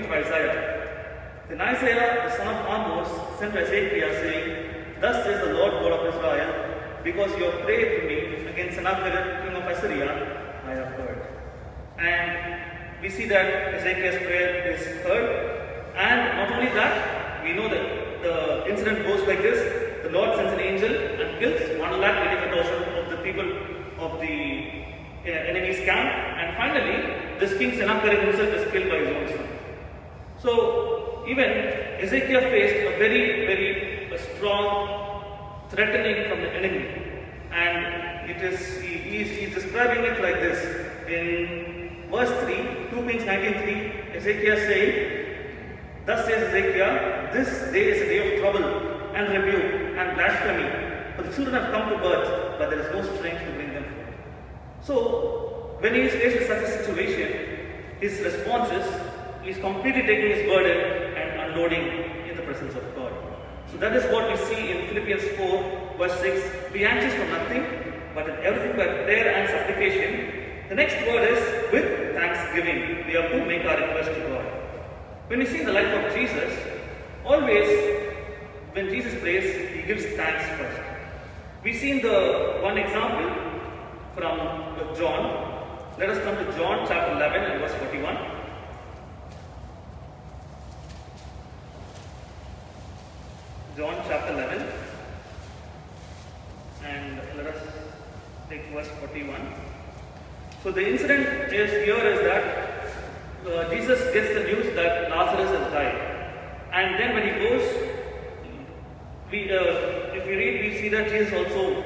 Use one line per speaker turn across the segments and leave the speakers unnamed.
through Isaiah. Then Isaiah, the son of Amos, sent to Ezekiel, saying, Thus says the Lord God of Israel, because you have prayed to me against Sennacherib, king of Assyria, I have heard. And we see that Ezekiel's prayer is heard. And not only that, we know that the incident goes like this. The Lord sends an angel and kills 185,000 of the people of the enemy's camp. And finally, this king Sennacherib himself is killed by his own son. So, even Ezekiel faced a very strong threatening from the enemy. And he is describing it like this. In verse 3, 2 Kings 19:3, Ezekiel saying, Thus says Ezekiel, this day is a day of trouble and rebuke and blasphemy, for the children have come to birth, but there is no strength to bring them forth. So, when he is faced with such a situation, his response is, he is completely taking his burden and unloading in the presence of God. So that is what we see in Philippians 4, verse 6. Be anxious for nothing, but in everything by prayer and supplication. The next word is with thanksgiving. We have to make our request to God. When we see the life of Jesus, always when Jesus prays, he gives thanks first. We see in the one example from John. Let us come to John chapter 11 and verse 41. John chapter 11 and let us take verse 41. So the incident here is that Jesus gets the news that Lazarus has died, and then when he goes, if we read, we see that Jesus also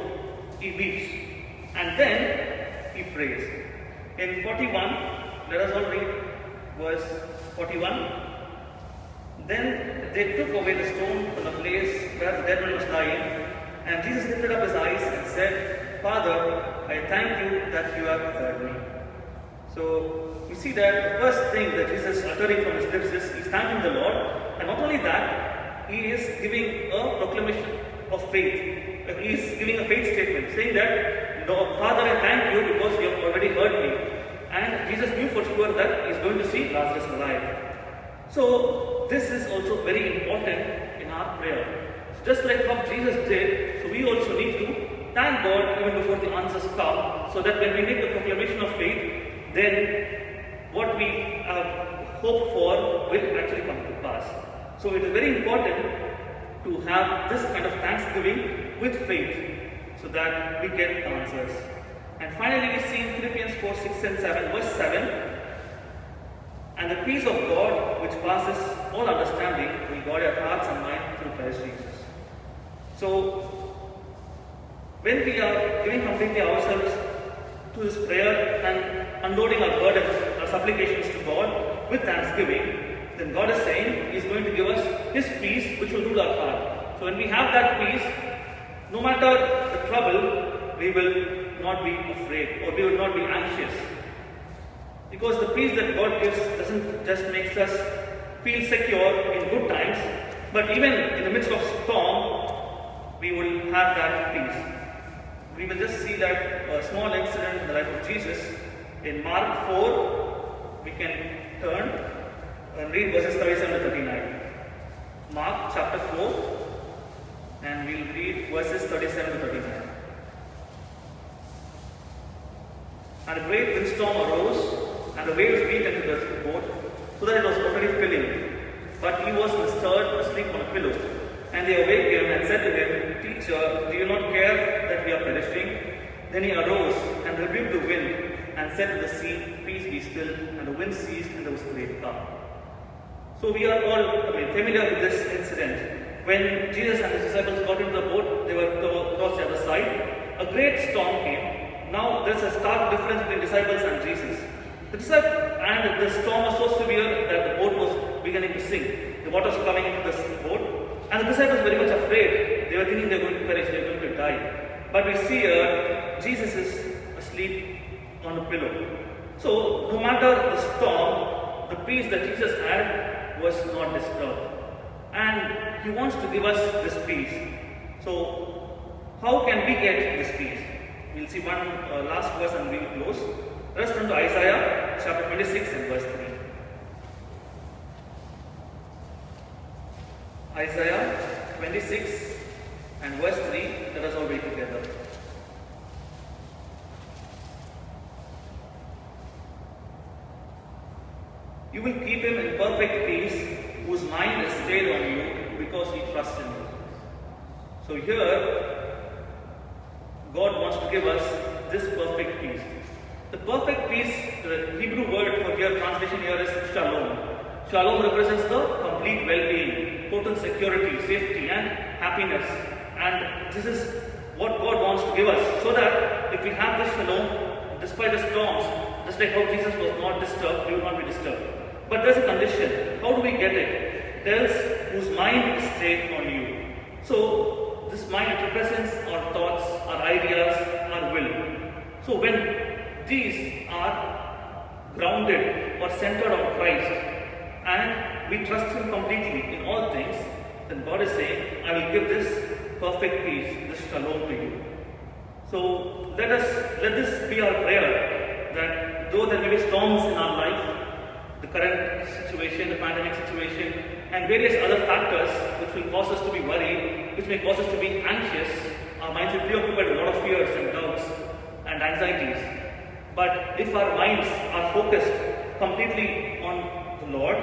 he weeps, and then he prays. In 41, let us all read verse 41. Then they took away the stone from the place where the dead man was lying, and Jesus lifted up his eyes and said, Father, I thank you that you have heard me. So we see that the first thing that Jesus is uttering from his lips is he's thanking the Lord, and not only that, he is giving a proclamation of faith. He is giving a faith statement, saying that, Father, I thank you because you have already heard me. And Jesus knew for sure that he is going to see Lazarus alive. So this is also very important in our prayer. So just like how Jesus did, so we also need to thank God even before the answers come, so that when we make the proclamation of faith, then what we have hoped for will actually come to pass. So it is very important to have this kind of thanksgiving with faith, so that we get answers. And finally we see in Philippians 4, 6 and 7, verse 7, and the peace of God, which passes all understanding, will guard your hearts and minds through Christ Jesus. So, when we are giving completely ourselves to this prayer and unloading our burdens, our supplications to God with thanksgiving, then God is saying He is going to give us His peace, which will rule our heart. So, when we have that peace, no matter the trouble, we will not be afraid or we will not be anxious. Because the peace that God gives doesn't just make us feel secure in good times, but even in the midst of storm, we will have that peace. We will just see that a small incident in the life of Jesus. In Mark 4, we can turn and read verses 37 to 39. Mark chapter 4, and we'll read verses 37 to 39. And a great windstorm arose, and the waves beat into the boat, so that it was already filling. But he was stirred asleep on a pillow. And they awaked him and said to him, Teacher, do you not care that we are perishing? Then he arose and rebuked the wind and said to the sea, Peace be still. And the wind ceased, and there was great calm. So we are all familiar with this incident. When Jesus and his disciples got into the boat, they were across the other side. A great storm came. Now there is a stark difference between disciples and Jesus. The storm was so severe that the boat was beginning to sink. The water was coming into the boat. And the disciples were very much afraid. They were thinking they were going to perish, they were going to die. But we see Jesus is asleep on a pillow. So, no matter the storm, the peace that Jesus had was not disturbed. And He wants to give us this peace. So, how can we get this peace? We'll see one last verse and we will close. Let us turn to Isaiah chapter 26 and verse 3. Isaiah 26 and verse 3. Let us all read together. You will keep him in perfect peace, whose mind is stayed on you, because he trusts in you. So here, God wants to give us this perfect peace. The perfect peace, the Hebrew word for here, translation here is shalom. Shalom represents the complete well-being, total security, safety and happiness. And this is what God wants to give us, so that if we have this shalom, despite the storms, just like how Jesus was not disturbed, we will not be disturbed. But there's a condition. How do we get it? There's whose mind is stayed on you. So this mind represents our thoughts, our ideas, our will. So when these are grounded or centered on Christ and we trust Him completely in all things, then God is saying, I will give this perfect peace, this shalom to you. So let this be our prayer, that though there may be storms in our life, the current situation, the pandemic situation, and various other factors which will cause us to be worried, which may cause us to be anxious, our minds will be preoccupied with a lot of fears and doubts and anxieties. But if our minds are focused completely on the Lord,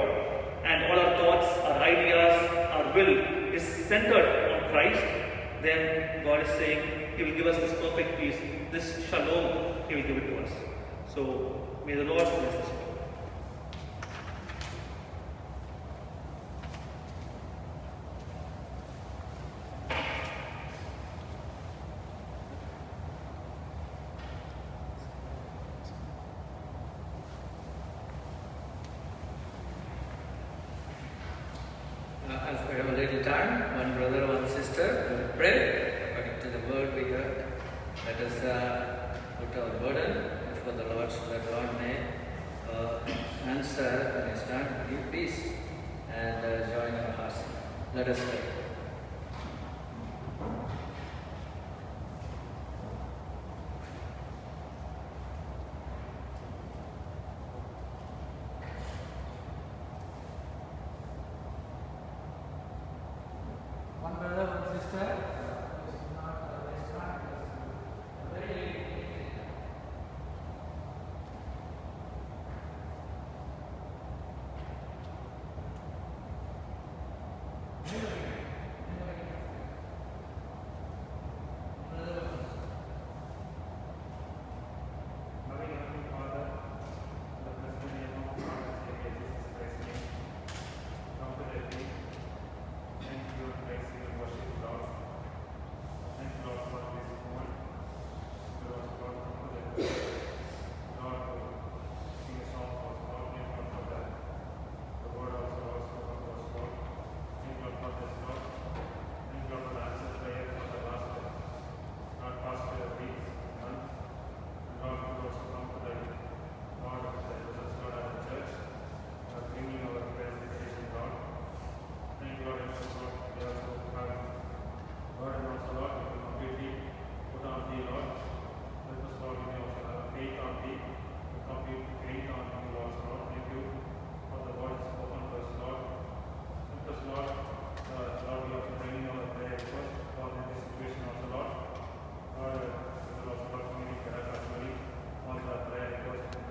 and all our thoughts, our ideas, our will is centered on Christ, then God is saying He will give us this perfect peace, this shalom, He will give it to us. So may the Lord bless us.
As we have a little time, one brother, one sister will pray according to the word we heard. Let us put our burden before the Lord, so that Lord may answer and stand, give peace and join our hearts. Let us pray.